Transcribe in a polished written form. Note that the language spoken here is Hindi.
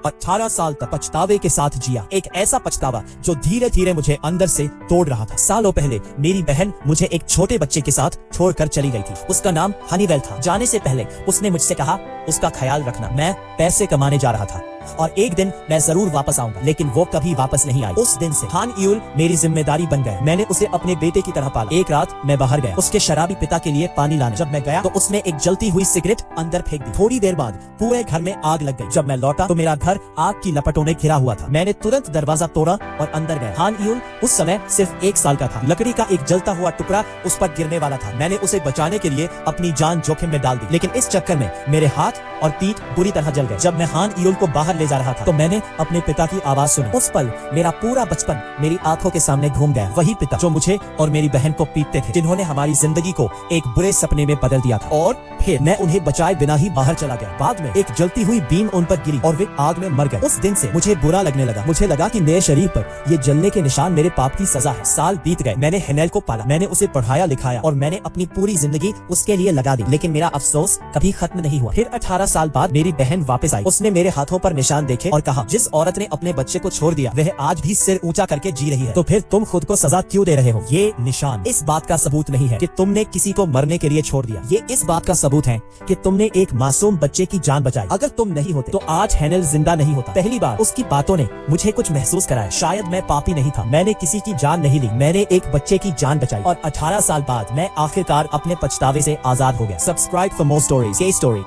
18 साल तक पछतावे के साथ जिया, एक ऐसा पछतावा जो धीरे धीरे मुझे अंदर से तोड़ रहा था। सालों पहले मेरी बहन मुझे एक छोटे बच्चे के साथ छोड़कर चली गई थी। उसका नाम हनीवेल था। जाने से पहले उसने मुझसे कहा, उसका ख्याल रखना, मैं पैसे कमाने जा रहा था और एक दिन मैं जरूर वापस आऊंगा। लेकिन वो कभी वापस नहीं आई। उस दिन से हान यूल मेरी जिम्मेदारी बन गए। मैंने उसे अपने बेटे की तरह पाला। एक रात मैं बाहर गया उसके शराबी पिता के लिए पानी लाने। जब मैं गया तो उसने एक जलती हुई सिगरेट अंदर फेंक दी। थोड़ी देर बाद पूरे घर में आग लग गई। जब मैं लौटा तो मेरा घर आग की लपटों में घिरा हुआ था। मैंने तुरंत दरवाजा तोड़ा और अंदर गया। हान यूल उस समय सिर्फ 1 साल का था। लकड़ी का एक जलता हुआ टुकड़ा उस पर गिरने वाला था। मैंने उसे बचाने के लिए अपनी जान जोखिम में डाल दी, लेकिन इस चक्कर में मेरे हाथ और पीठ बुरी तरह जल गए। जब मैं हान यूल को बाहर ले जा रहा था तो मैंने अपने पिता की आवाज सुनी। उस पल मेरा पूरा बचपन मेरी आंखों के सामने घूम गया। वही पिता जो मुझे और मेरी बहन को पीटते थे, जिन्होंने हमारी जिंदगी को एक बुरे सपने में बदल दिया था। और फिर मैं उन्हें बचाए बिना ही बाहर चला गया। बाद में एक जलती हुई बीम उन पर गिरी और वे आग में मर गए। उस दिन से मुझे बुरा लगने लगा। मुझे लगा कि मेरे शरीर पर ये जलने के निशान मेरे पाप की सजा है। साल बीत गए। मैंने हेनेल को पाला, मैंने उसे पढ़ाया लिखाया और मैंने अपनी पूरी जिंदगी उसके लिए लगा दी। लेकिन मेरा अफसोस कभी खत्म नहीं हुआ। फिर 18 साल बाद मेरी बहन वापस आई। उसने मेरे हाथों पर निशान देखे और कहा, जिस औरत ने अपने बच्चे को छोड़ दिया वह आज भी सिर ऊंचा करके जी रही है। तो फिर तुम खुद को सजा क्यों दे रहे हो? ये निशान इस बात का सबूत नहीं है कि तुमने किसी को मरने के लिए छोड़ दिया। ये इस बात का सबूत है कि तुमने एक मासूम बच्चे की जान बचाई। अगर तुम नहीं होते तो आज हेनेल जिंदा नहीं होता। पहली बार उसकी बातों ने मुझे कुछ महसूस कराया। शायद मैं पापी नहीं था। मैंने किसी की जान नहीं ली, मैंने एक बच्चे की जान बचाई और 18 साल बाद मैं आखिरकार अपने पछतावे से आजाद हो गया। Subscribe for more stories. के स्टोरी।